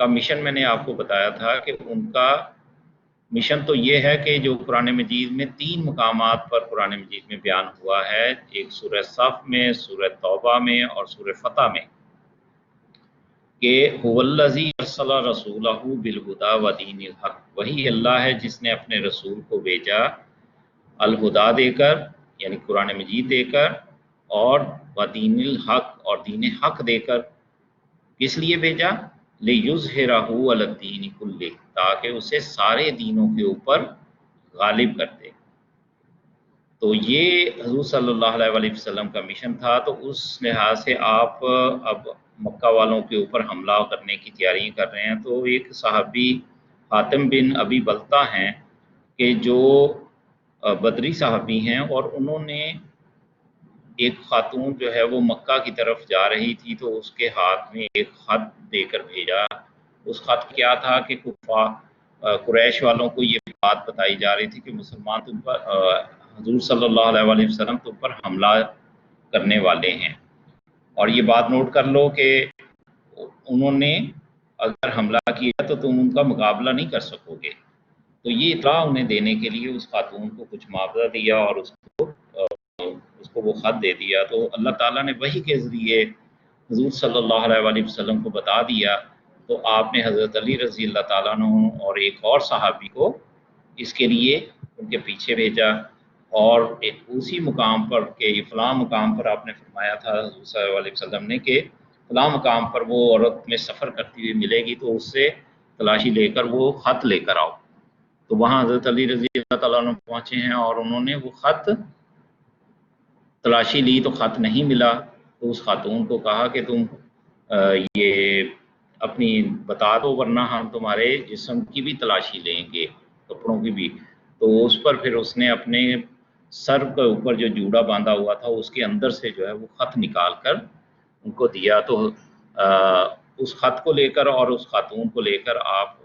کا مشن میں نے آپ کو بتایا تھا کہ ان کا مشن تو یہ ہے کہ جو قرآن مجید میں 3 مقامات پر قرآن مجید میں بیان ہوا ہے، ایک سورہ صف میں، سورہ توبہ میں اور سورہ فتح میں، کہ هو الذی ارسل رسولہ بالہدی ودین الحق، وہی اللہ ہے جس نے اپنے رسول کو بھیجا الہدا دے کر، یعنی قرآن مجید دے کر، اور ودین الحق اور دین حق دے کر۔ کس لیے بھیجا؟ لِیُظْہِرَہُ عَلَى الدِّینِ کُلِّہ، تاکہ اسے سارے دینوں کے اوپر غالب کر دے۔ تو یہ حضور صلی اللہ علیہ وسلم کا مشن تھا۔ تو اس لحاظ سے آپ اب مکہ والوں کے اوپر حملہ کرنے کی تیاری کر رہے ہیں۔ تو ایک صحابی حاتم بن ابی بلتہ ہیں کہ جو بدری صحابی ہیں، اور انہوں نے ایک خاتون جو ہے وہ مکہ کی طرف جا رہی تھی، تو اس کے ہاتھ میں ایک خط دے کر بھیجا۔ اس خط کیا تھا کہ قریش والوں کو یہ بات بتائی جا رہی تھی کہ مسلمان تم پر، حضور صلی اللہ علیہ وسلم تم پر حملہ کرنے والے ہیں، اور یہ بات نوٹ کر لو کہ انہوں نے اگر حملہ کیا تو تم ان کا مقابلہ نہیں کر سکو گے۔ تو یہ اطلاع انہیں دینے کے لیے اس خاتون کو کچھ معاوضہ دیا اور اس کو وہ خط دے دیا۔ تو اللہ تعالیٰ نے وحی کے ذریعے حضور صلی اللہ علیہ وسلم کو بتا دیا۔ تو آپ نے حضرت علی رضی اللہ تعالیٰ عنہ اور ایک اور صحابی کو اس کے لیے ان کے پیچھے بھیجا، اور اسی مقام پر کہ یہ فلاں مقام پر آپ نے فرمایا تھا حضور صلی اللہ علیہ وسلم نے کہ فلاں مقام پر وہ عورت میں سفر کرتی ہوئی ملے گی، تو اس سے تلاشی لے کر وہ خط لے کر آؤ۔ تو وہاں حضرت علی رضی اللہ تعالیٰ عنہ پہنچے ہیں، اور انہوں نے وہ خط تلاشی لی تو خط نہیں ملا۔ تو اس خاتون کو کہا کہ تم یہ اپنی بتا دو، ورنہ ہم تمہارے جسم کی بھی تلاشی لیں گے، کپڑوں کی بھی۔ تو اس پر پھر اس نے اپنے سر کے اوپر جو جوڑا باندھا ہوا تھا اس کے اندر سے جو ہے وہ خط نکال کر ان کو دیا۔ تو اس خط کو لے کر اور اس خاتون کو لے کر آپ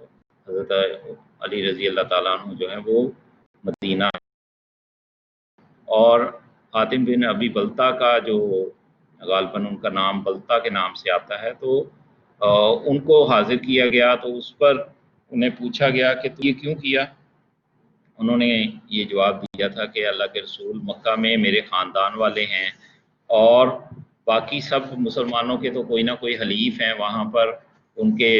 حضرت علی رضی اللہ تعالیٰ عنہ جو ہے وہ مدینہ، اور حاتم بن ابی بلتہ کا جو غالباً ان کا نام بلتہ کے نام سے آتا ہے، تو ان کو حاضر کیا گیا۔ تو اس پر انہیں پوچھا گیا کہ تو یہ کیوں کیا؟ انہوں نے یہ جواب دیا تھا کہ اللہ کے رسول، مکہ میں میرے خاندان والے ہیں، اور باقی سب مسلمانوں کے تو کوئی نہ کوئی حلیف ہیں وہاں پر ان کے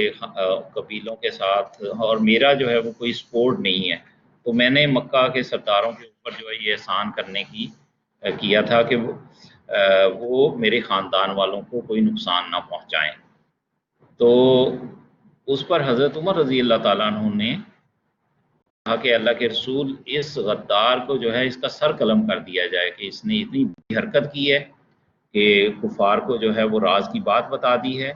قبیلوں کے ساتھ، اور میرا جو ہے وہ کوئی سپورٹ نہیں ہے۔ تو میں نے مکہ کے سرداروں کے اوپر جو ہے یہ احسان کرنے کی کیا تھا کہ وہ میرے خاندان والوں کو کوئی نقصان نہ پہنچائیں۔ تو اس پر حضرت عمر رضی اللہ تعالیٰ عنہ نے کہا کہ اللہ کے رسول، اس غدار کو جو ہے اس کا سر قلم کر دیا جائے کہ اس نے اتنی بری حرکت کی ہے کہ کفار کو جو ہے وہ راز کی بات بتا دی ہے۔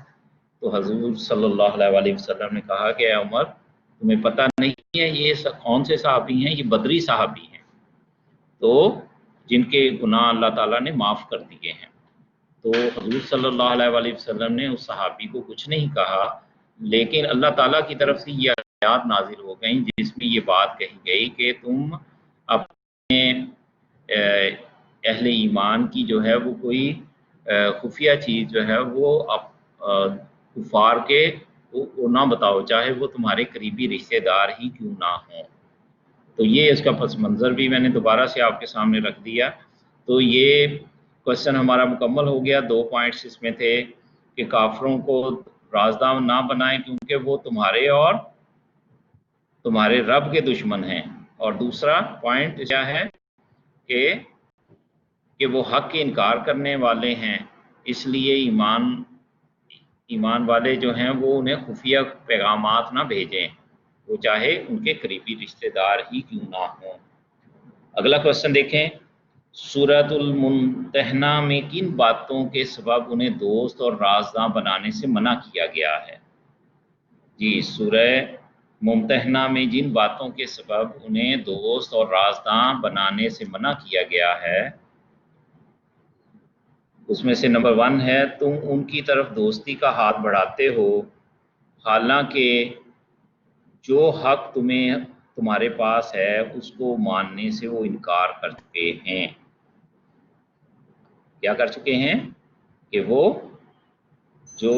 تو حضور صلی اللہ علیہ وسلم نے کہا کہ اے عمر، تمہیں پتہ نہیں ہے یہ کون سے صحابی ہیں؟ یہ بدری صحابی ہیں، تو جن کے گناہ اللہ تعالیٰ نے معاف کر دیے ہیں۔ تو حضور صلی اللہ علیہ وسلم نے اس صحابی کو کچھ نہیں کہا، لیکن اللہ تعالیٰ کی طرف سے یہ آیات نازل ہو گئیں جس میں یہ بات کہی گئی کہ تم اپنے اہل ایمان کی جو ہے وہ کوئی خفیہ چیز جو ہے وہ کفار کے وہ نہ بتاؤ، چاہے وہ تمہارے قریبی رشتہ دار ہی کیوں نہ ہوں۔ تو یہ اس کا پس منظر بھی میں نے دوبارہ سے آپ کے سامنے رکھ دیا۔ تو یہ کوشچن ہمارا مکمل ہو گیا۔ 2 پوائنٹس اس میں تھے کہ کافروں کو رازدار نہ بنائیں کیونکہ وہ تمہارے اور تمہارے رب کے دشمن ہیں، اور دوسرا پوائنٹ کیا ہے کہ وہ حق کے انکار کرنے والے ہیں، اس لیے ایمان والے جو ہیں وہ انہیں خفیہ پیغامات نہ بھیجیں، وہ چاہے ان کے قریبی رشتہ دار ہی کیوں نہ ہوں۔ اگلا کوشچن دیکھیں، سورۃ الممتحنہ میں کن باتوں کے سبب انہیں دوست اور رازداں بنانے سے منع کیا گیا ہے؟ جی، سورہ ممتحنہ میں جن باتوں کے سبب انہیں دوست اور رازداں بنانے سے منع کیا گیا ہے اس میں سے نمبر 1 ہے، تم ان کی طرف دوستی کا ہاتھ بڑھاتے ہو حالانکہ جو حق تمہارے پاس ہے اس کو ماننے سے وہ انکار کر چکے ہیں۔ کیا کر چکے ہیں؟ کہ وہ جو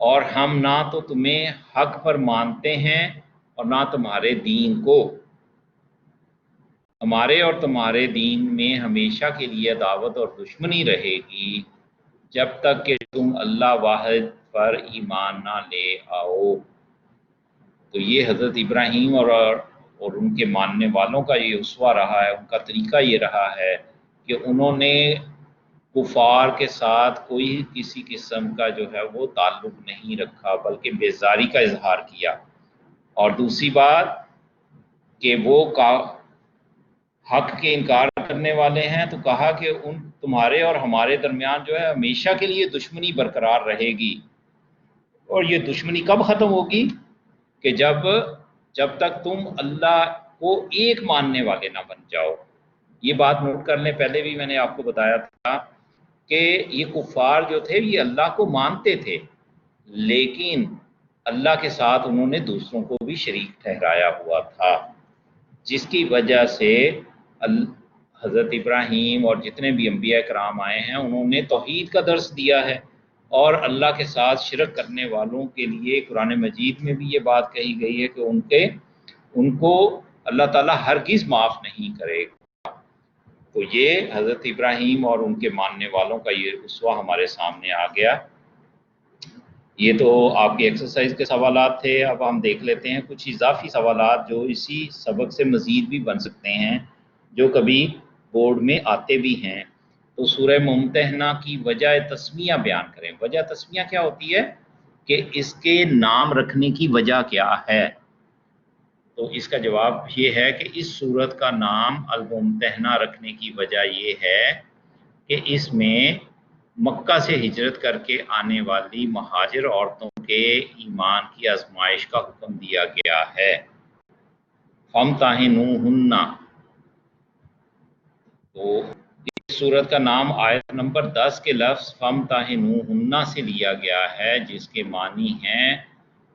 اور ہم نہ تو تمہیں حق پر مانتے ہیں اور نہ تمہارے دین کو، ہمارے اور تمہارے دین میں ہمیشہ کے لیے عداوت اور دشمنی رہے گی جب تک کہ تم اللہ واحد پر ایمان نہ لے آؤ۔ تو یہ حضرت ابراہیم اور ان کے ماننے والوں کا یہ اسوہ رہا ہے، ان کا طریقہ یہ رہا ہے کہ انہوں نے کفار کے ساتھ کوئی کسی قسم کا جو ہے وہ تعلق نہیں رکھا، بلکہ بیزاری کا اظہار کیا۔ اور دوسری بات کہ وہ حق کے انکار کرنے والے ہیں تو کہا کہ تمہارے اور ہمارے درمیان جو ہے ہمیشہ کے لیے دشمنی برقرار رہے گی، اور یہ دشمنی کب ختم ہوگی؟ کہ جب تک تم اللہ کو ایک ماننے والے نہ بن جاؤ۔ یہ بات نوٹ کر لیں، پہلے بھی میں نے آپ کو بتایا تھا کہ یہ کفار جو تھے یہ اللہ کو مانتے تھے، لیکن اللہ کے ساتھ انہوں نے دوسروں کو بھی شریک ٹھہرایا ہوا تھا، جس کی وجہ سے حضرت ابراہیم اور جتنے بھی انبیاء کرام آئے ہیں انہوں نے توحید کا درس دیا ہے، اور اللہ کے ساتھ شرک کرنے والوں کے لیے قرآن مجید میں بھی یہ بات کہی گئی ہے کہ ان کو اللہ تعالیٰ ہرگز معاف نہیں کرے گا۔ تو یہ حضرت ابراہیم اور ان کے ماننے والوں کا یہ اسوہ ہمارے سامنے آ گیا۔ یہ تو آپ کی ایکسرسائز کے سوالات تھے، اب ہم دیکھ لیتے ہیں کچھ اضافی سوالات جو اسی سبق سے مزید بھی بن سکتے ہیں، جو کبھی بورڈ میں آتے بھی ہیں۔ تو سورہ ممتحنہ کی وجہ تسمیہ بیان کریں۔ وجہ تسمیہ کیا ہوتی ہے کہ اس کے نام رکھنے کی وجہ کیا ہے؟ تو اس کا جواب یہ ہے کہ اس سورت کا نام الممتحنہ رکھنے کی وجہ یہ ہے کہ اس میں مکہ سے ہجرت کر کے آنے والی مہاجر عورتوں کے ایمان کی آزمائش کا حکم دیا گیا ہے۔ فامتحنوہن، تو اس سورت کا نام آیت نمبر 10 کے لفظ فامتحنوہن سے لیا گیا ہے، جس کے معنی ہیں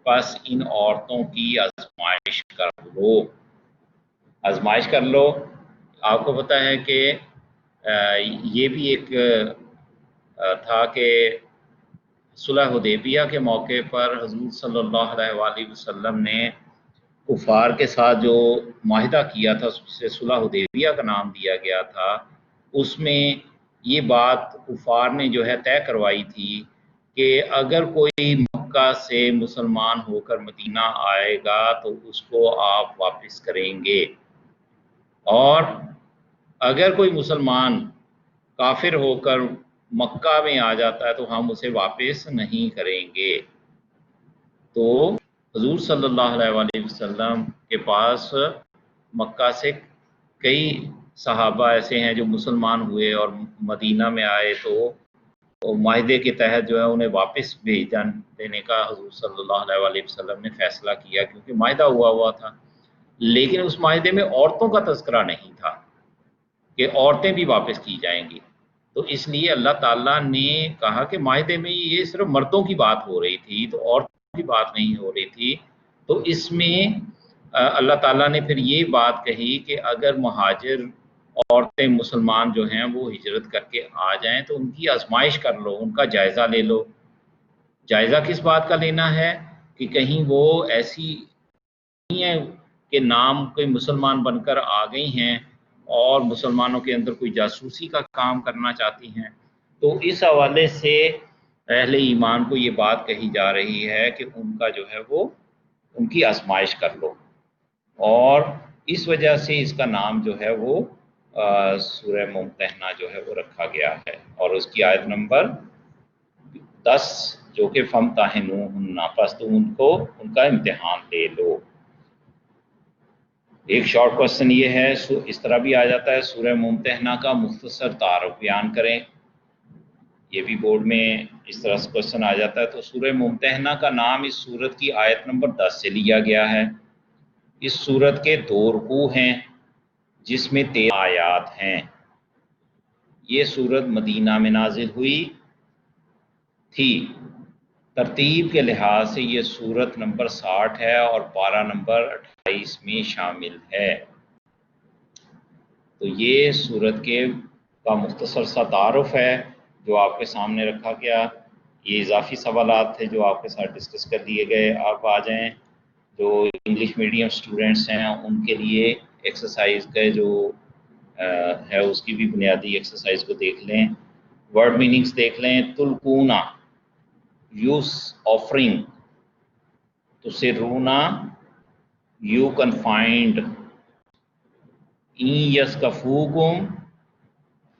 پس ان عورتوں کی آزمائش کر لو۔ آزمائش کر لو، آپ کو پتہ ہے کہ یہ بھی ایک تھا کہ صلح حدیبیہ کے موقع پر حضور صلی اللہ علیہ وآلہ وسلم نے کفار کے ساتھ جو معاہدہ کیا تھا، اسے صلح حدیبیہ کا نام دیا گیا تھا، اس میں یہ بات کفار نے جو ہے طے کروائی تھی کہ اگر کوئی مکہ سے مسلمان ہو کر مدینہ آئے گا تو اس کو آپ واپس کریں گے، اور اگر کوئی مسلمان کافر ہو کر مکہ میں آ جاتا ہے تو ہم اسے واپس نہیں کریں گے۔ تو حضور صلی اللہ علیہ وآلہ وسلم کے پاس مکہ سے کئی صحابہ ایسے ہیں جو مسلمان ہوئے اور مدینہ میں آئے، تو معاہدے کے تحت جو ہے انہیں واپس بھیج دینے کا حضور صلی اللہ علیہ وآلہ وسلم نے فیصلہ کیا، کیونکہ معاہدہ ہوا تھا۔ لیکن اس معاہدے میں عورتوں کا تذکرہ نہیں تھا کہ عورتیں بھی واپس کی جائیں گی، تو اس لیے اللہ تعالیٰ نے کہا کہ معاہدے میں یہ صرف مردوں کی بات ہو رہی تھی، تو عورتوں کی بات نہیں ہو رہی تھی۔ تو اس میں اللہ تعالیٰ نے پھر یہ بات کہی کہ اگر مہاجر عورتیں مسلمان جو ہیں وہ ہجرت کر کے آ جائیں تو ان کی آزمائش کر لو، ان کا جائزہ لے لو۔ جائزہ کس بات کا لینا ہے کہ کہیں وہ ایسی نہیں ہے کہ نام کوئی مسلمان بن کر آ گئی ہیں اور مسلمانوں کے اندر کوئی جاسوسی کا کام کرنا چاہتی ہیں۔ تو اس حوالے سے اہل ایمان کو یہ بات کہی جا رہی ہے کہ ان کا جو ہے وہ ان کی آزمائش کر لو، اور اس وجہ سے اس کا نام جو ہے وہ سورہ ممتحنہ جو ہے وہ رکھا گیا ہے، اور اس کی آیت نمبر 10 جو کہ فامتحنوہن، پس تم ان کا امتحان لے لو۔ ایک شارٹ کوسچن یہ ہے، اس طرح بھی آ جاتا ہے سورہ ممتحنہ کا مختصر تعارف بیان کریں، یہ بھی بورڈ میں اس طرح سے کوسچن آ جاتا ہے۔ تو سورہ ممتحنہ کا نام اس سورت کی آیت نمبر 10 سے لیا گیا ہے۔ اس سورت کے 2 رکوع ہیں جس میں 13 آیات ہیں۔ یہ سورت مدینہ میں نازل ہوئی تھی۔ ترتیب کے لحاظ سے یہ سورت نمبر 60 ہے اور پارہ نمبر 28 میں شامل ہے۔ تو یہ سورت کا مختصر سا تعارف ہے جو آپ کے سامنے رکھا گیا۔ یہ اضافی سوالات تھے جو آپ کے ساتھ ڈسکس کر دیے گئے. آپ آ جائیں جو انگلش میڈیم اسٹوڈنٹس ہیں ان کے لیے ایکسرسائز کا جو ہے اس کی بھی بنیادی ایکسرسائز کو دیکھ لیں. ورڈ میننگس دیکھ لیں. تلقونا یوز آفرنگ, تسرونا you can find in yaskafugum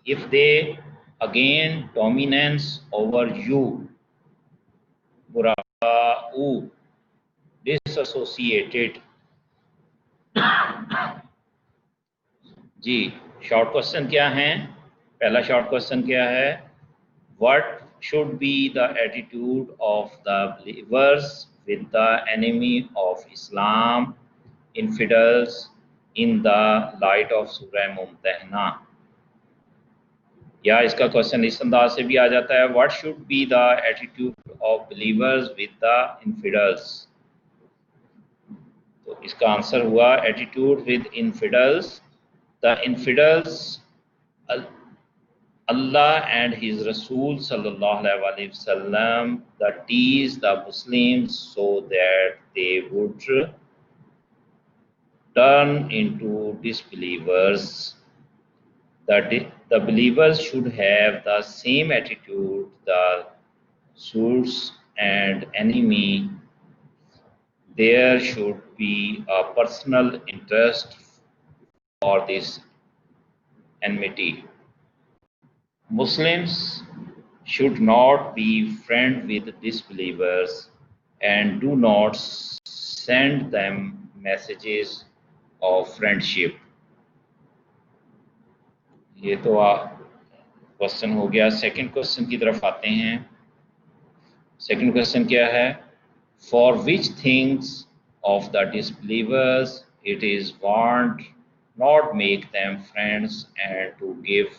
if they again dominance over you, bura'u disassociated. جی شارٹ کوشچن کیا ہیں؟ پہلا شارٹ کوشچن کیا ہے؟ what should be the attitude of the believers with the enemy of Islam, infidels, in the light of سورہ ممتحنہ. یا اس کا question اس انداز سے بھی آ جاتا ہے what should be the attitude of believers with the infidels. تو اس کا آنسر ہوا attitude with infidels. The infidels, Allah and His Rasul sallallahu alaihi wasallam, that tease the Muslims so that they would turn into disbelievers. The believers should have the same attitude. The source and enemy, there should be a personal interest for this enmity. Muslims should not be friends with disbelievers and do not send them messages of friendship. یہ تو question ہو گیا. Second question کی طرف آتے ہیں. Second question کیا ہے؟ For which things of the disbelievers it is warned not make them friends and to give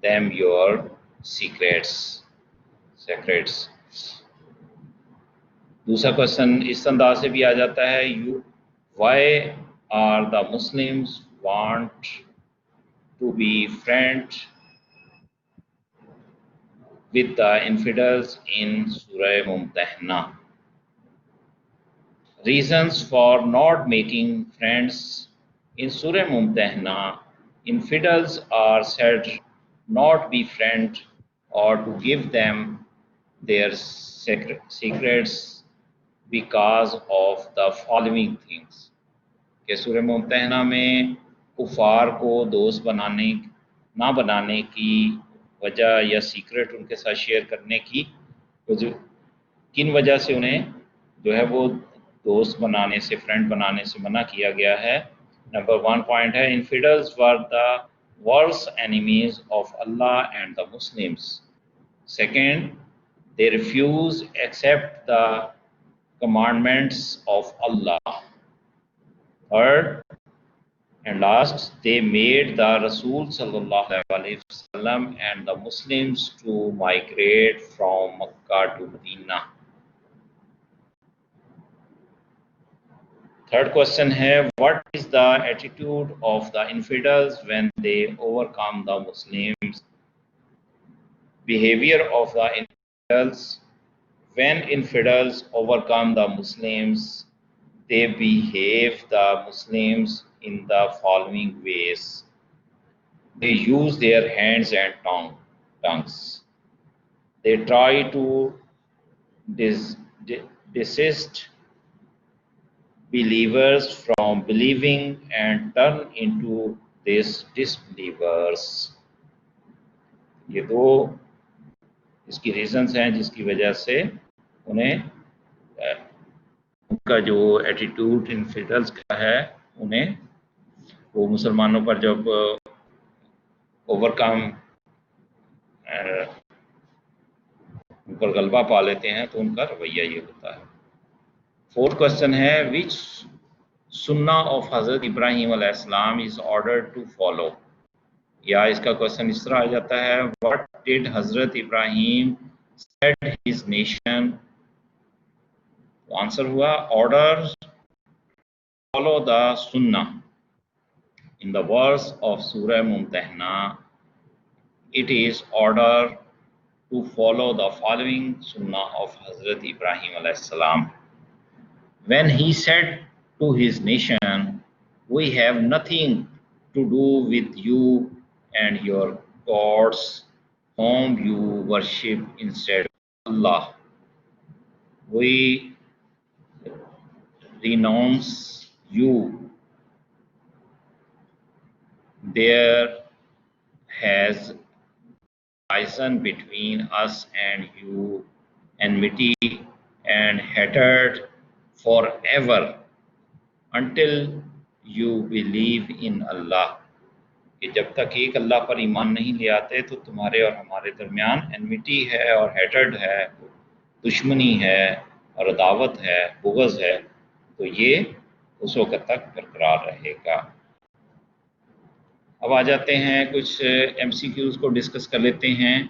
them your secrets. دوسرا کوشچن اس انداز سے بھی آ جاتا ہے why are the Muslims want to be friends with the infidels in Surah Mumtahna. Reasons for not making friends in Surah Mumtahna. Infidels are said not be friend or to give them their secrets because of the following things. کہ سورہ ممتحنہ میں کفار کو دوست نہ بنانے کی وجہ یا سیکرٹ ان کے ساتھ شیئر کرنے کی کن وجہ سے انہیں جو ہے وہ دوست بنانے سے فرینڈ بنانے سے منع کیا گیا ہے. نمبر 1 پوائنٹ ہے infidels were the worst enemies of Allah and the Muslims. Second, they refuse accept the commandments of Allah. Third and last, they made the Rasul sallallahu alaihi wasallam and the Muslims to migrate from Makkah to Medina. Third question ہے what is the attitude of the infidels when they overcome the Muslims? Behavior of the infidels. When infidels overcome the Muslims, they behave the Muslims in the following ways. They use their hands and tongues. They try to desist believers from believing and turn into these disbelievers. یہ دو اس کی reasons ہیں جس کی وجہ سے انہیں ان کا جو ایٹیٹیوڈ انفیڈلز کا ہے انہیں وہ مسلمانوں پر جب اوورکم ان پر غلبہ پا لیتے ہیں تو ان کا رویہ یہ ہوتا ہے. فورتھ کوشچن ہے وچ سنہ آف حضرت ابراہیم علیہ السلام از آرڈرڈ ٹو فالو. یا اس کا کوشچن اس طرح آ جاتا ہے واٹ ڈیڈ حضرت ابراہیم سیڈ ہز نیشن. آنسر ہوا آرڈر فالو دا سنہ. In the verse of Surah Mumtahna, it is order to follow the following sunnah of Hazrat Ibrahim alayhi salam. When he said to his nation, "We have nothing to do with you and your gods whom you worship instead of Allah. We renounce you. There has arisen between us and you enmity and hatred forever until you believe in Allah." کہ جب تک ایک اللہ پر ایمان نہیں لے آتے تو تمہارے اور ہمارے درمیان انمیٹی ہے اور ہیٹرڈ ہے، دشمنی ہے اور عداوت ہے، بغض ہے، تو یہ اس وقت تک برقرار رہے گا۔ اب آ جاتے ہیں کچھ ایم سی کیوز کو ڈسکس کر لیتے ہیں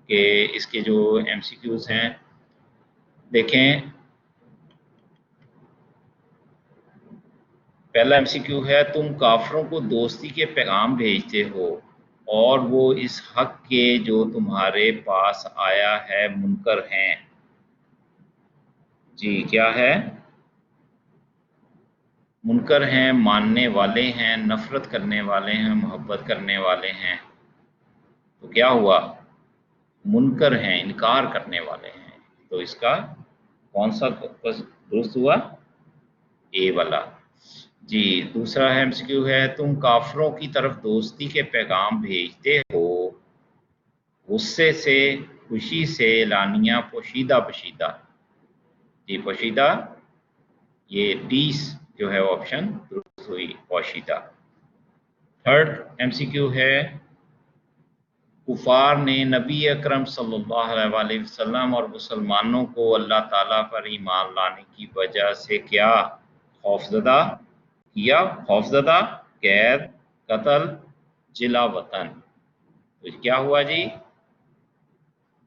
کہ اس کے جو ایم سی کیوز ہیں دیکھیں۔ پہلا ایم سی کیو ہے، تم کافروں کو دوستی کے پیغام بھیجتے ہو اور وہ اس حق کے جو تمہارے پاس آیا ہے منکر ہیں۔ جی کیا ہے؟ منکر ہیں، ماننے والے ہیں، نفرت کرنے والے ہیں، محبت کرنے والے ہیں۔ تو کیا ہوا؟ منکر ہیں، انکار کرنے والے ہیں۔ تو اس کا کون سا درست ہوا؟ اے والا۔ جی دوسرا ایم سی کیو ہے، تم کافروں کی طرف دوستی کے پیغام بھیجتے ہو غصے سے، خوشی سے، اعلانیہ، پوشیدہ پوشیدہ۔ جی پوشیدہ، یہ ڈیس جو ہے وہ آپشن درست ہوئی، پوشیدہ۔ تھرڈ ایم سی کیو ہے، کفار نے نبی اکرم صلی اللہ علیہ وسلم اور مسلمانوں کو اللہ تعالیٰ پر ایمان لانے کی وجہ سے کیا خوفزدہ کیا؟ خوفزدہ، قید، قتل، جلا وطن۔ تو کیا ہوا جی؟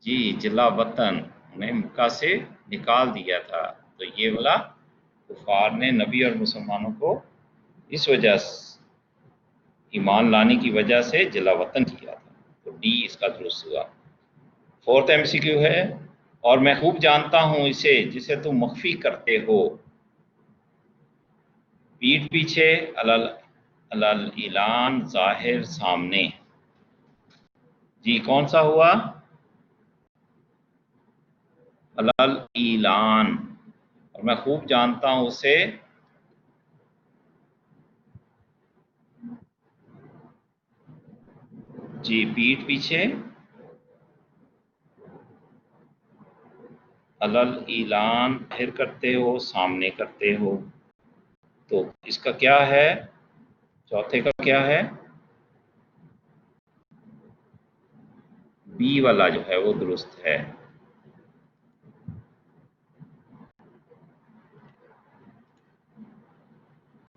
جی جلا وطن، انہیں مکہ سے نکال دیا تھا۔ تو یہ والا کفار نے نبی اور مسلمانوں کو اس وجہ سے ایمان لانے کی وجہ سے جلا وطن کیا تھا۔ تو ڈی اس کا درست ہوا۔ فورتھ ایم سی کیو ہے، اور میں خوب جانتا ہوں اسے جسے تم مخفی کرتے ہو، پیٹھ پیچھے، اعلان، ظاہر، سامنے۔ جی کون سا ہوا؟ اعلان، اور میں خوب جانتا ہوں اسے جی پیٹھ پیچھے، اعلان، ظاہر کرتے ہو، سامنے کرتے ہو۔ تو اس کا کیا ہے؟ چوتھے کا کیا ہے؟ بی والا جو ہے وہ درست ہے۔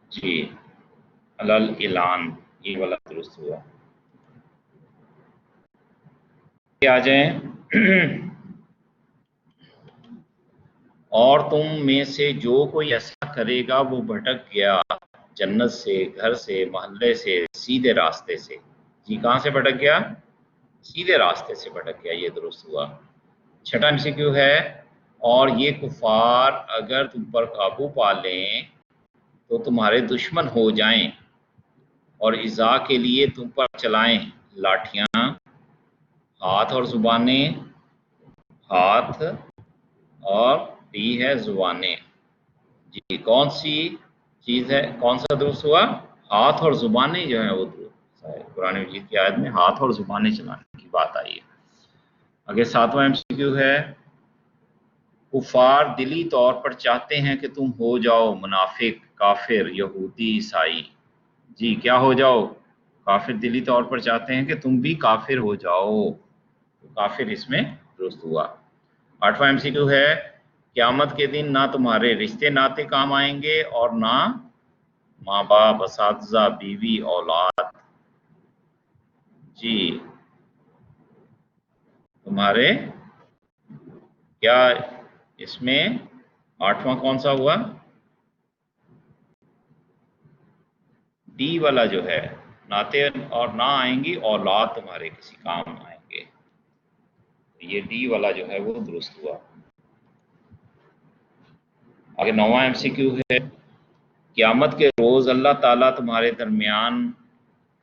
جی اعلان، یہ والا درست ہوا۔ آ جائیں اور تم میں سے جو کوئی ایسا کرے گا وہ بھٹک گیا جنت سے، گھر سے، محلے سے، سیدھے راستے سے۔ جی کہاں سے بھٹک گیا؟ سیدھے راستے سے بھٹک گیا، یہ درست ہوا۔ چھٹا ایم سی کیو ہے، اور یہ کفار اگر تم پر قابو پا لیں تو تمہارے دشمن ہو جائیں اور ایذا کے لیے تم پر چلائیں لاٹھیاں، ہاتھ اور زبانیں، ہاتھ اور ڈی ہے زبانیں۔ جی کون سی چیز ہے، کون سا درست ہوا؟ ہاتھ اور زبانیں جو ہیں وہ درست ہے۔ قرآن مجید کی آیت میں ہاتھ اور زبانیں چلانے کی بات آئی ہے۔ آگے ساتواں ایم سی کیو ہے، کفار دلی طور پر چاہتے ہیں کہ تم ہو جاؤ منافق، کافر، یہودی، عیسائی۔ جی کیا ہو جاؤ؟ کافر دلی طور پر چاہتے ہیں کہ تم بھی کافر ہو جاؤ۔ کافر اس میں درست ہوا۔ آٹھواں ایم سی کیو ہے، قیامت کے دن نہ تمہارے رشتے ناتے کام آئیں گے اور نہ ماں باپ، اساتذہ، بیوی، اولاد۔ جی تمہارے کیا اس میں آٹھواں کون سا ہوا؟ ڈی والا جو ہے، ناتے اور نہ آئیں گی، اولاد تمہارے کسی کام آئیں گے۔ یہ ڈی والا جو ہے وہ درست ہوا۔ آگے 9واں MCQ ہے، قیامت کے روز اللہ تعالیٰ تمہارے درمیان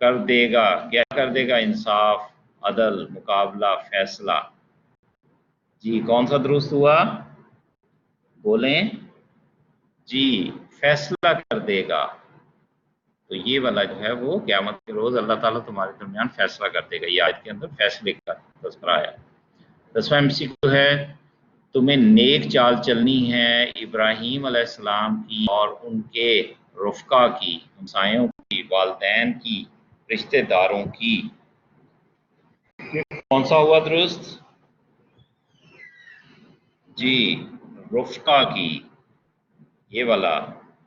کر دے گا، کیا کر دے گا؟ انصاف، عدل، مقابلہ، فیصلہ۔ جی کون سا درست ہوا؟ بولیں جی، فیصلہ کر دے گا۔ تو یہ والا جو ہے وہ قیامت کے روز اللہ تعالیٰ تمہارے درمیان فیصلہ کر دے گا، یہ آیت کے اندر فیصلے کا تذکرہ آیا۔ 10واں MCQ ہے، تمہیں نیک چال چلنی ہے ابراہیم علیہ السلام کی اور ان کے رفقا کی، ہمسایوں کی، والدین کی، رشتہ داروں کی۔ کون سا ہوا درست؟ جی رفقا کی، یہ والا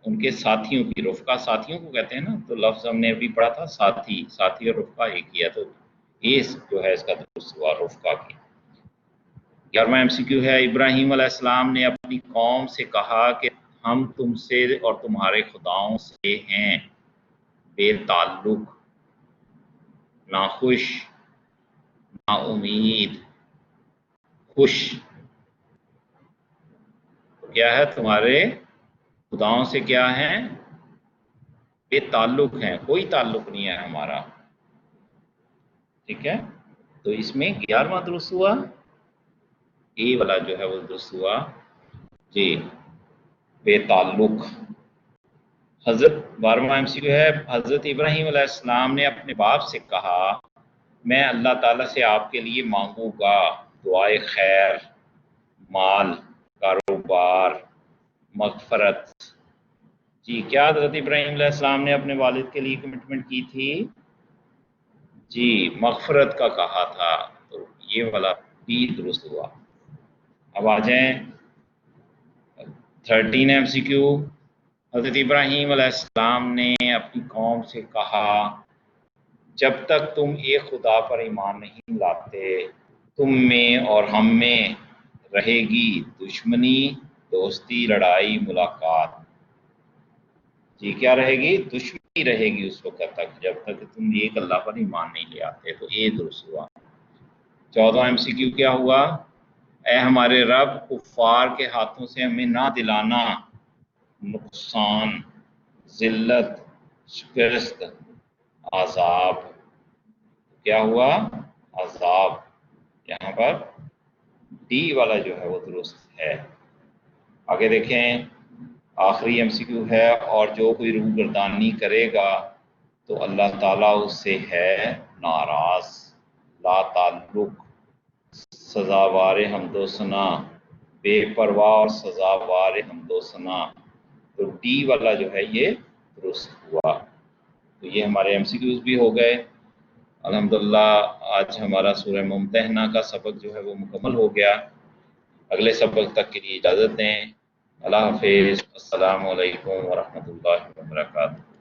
ان کے ساتھیوں کی، رفقا ساتھیوں کو کہتے ہیں نا، تو لفظ ہم نے ابھی پڑھا تھا ساتھی، ساتھی اور رفقا ایک ہی ہے، تو یہ جو ہے اس کا درست ہوا رفقا کی۔ 11واں MCQ ہے، ابراہیم علیہ السلام نے اپنی قوم سے کہا کہ ہم تم سے اور تمہارے خداؤں سے ہیں بے تعلق، ناخوش، نا امید، خوش۔ کیا ہے؟ تمہارے خداؤں سے کیا ہیں؟ بے تعلق ہیں، کوئی تعلق نہیں ہے ہمارا، ٹھیک ہے؟ تو اس میں 11واں درست ہوا، اے والا جو ہے وہ درست ہوا، جی بے تعلق۔ حضرت 12واں MCQ ہے، حضرت ابراہیم علیہ السلام نے اپنے باپ سے کہا میں اللہ تعالیٰ سے آپ کے لیے مانگوں گا دعائے خیر، مال، کاروبار، مغفرت۔ جی کیا حضرت ابراہیم علیہ السلام نے اپنے والد کے لیے کمٹمنٹ کی تھی؟ جی مغفرت کا کہا تھا، تو یہ والا بھی درست ہوا۔ اب آ جائیں 13 MCQ، حضرت ابراہیم علیہ السلام نے اپنی قوم سے کہا جب تک تم ایک خدا پر ایمان نہیں لاتے تم میں اور ہم میں رہے گی دشمنی، دوستی، لڑائی، ملاقات۔ جی کیا رہے گی؟ دشمنی رہے گی اس وقت تک جب تک تم ایک اللہ پر ایمان نہیں لے آتے، تو یہ درست ہوا۔ 14واں MCQ کیا ہوا؟ اے ہمارے رب کفار کے ہاتھوں سے ہمیں نہ دلانا نقصان، ذلت، شکست، عذاب۔ کیا ہوا؟ عذاب۔ یہاں پر ڈی والا جو ہے وہ درست ہے۔ آگے دیکھیں آخری MCQ ہے، اور جو کوئی روگردانی کرے گا تو اللہ تعالیٰ اس سے ہے ناراض، لا تعلق، سزاوار حمد و ثنا، بے پرواہ اور سزاوار حمد و ثنا۔ تو ڈی والا جو ہے یہ درست ہوا۔ تو یہ ہمارے MCQs بھی ہو گئے الحمدللہ۔ آج ہمارا سورہ ممتحنہ کا سبق جو ہے وہ مکمل ہو گیا۔ اگلے سبق تک کے لیے اجازت دیں۔ اللہ حافظ، السلام علیکم ورحمۃ اللہ وبرکاتہ۔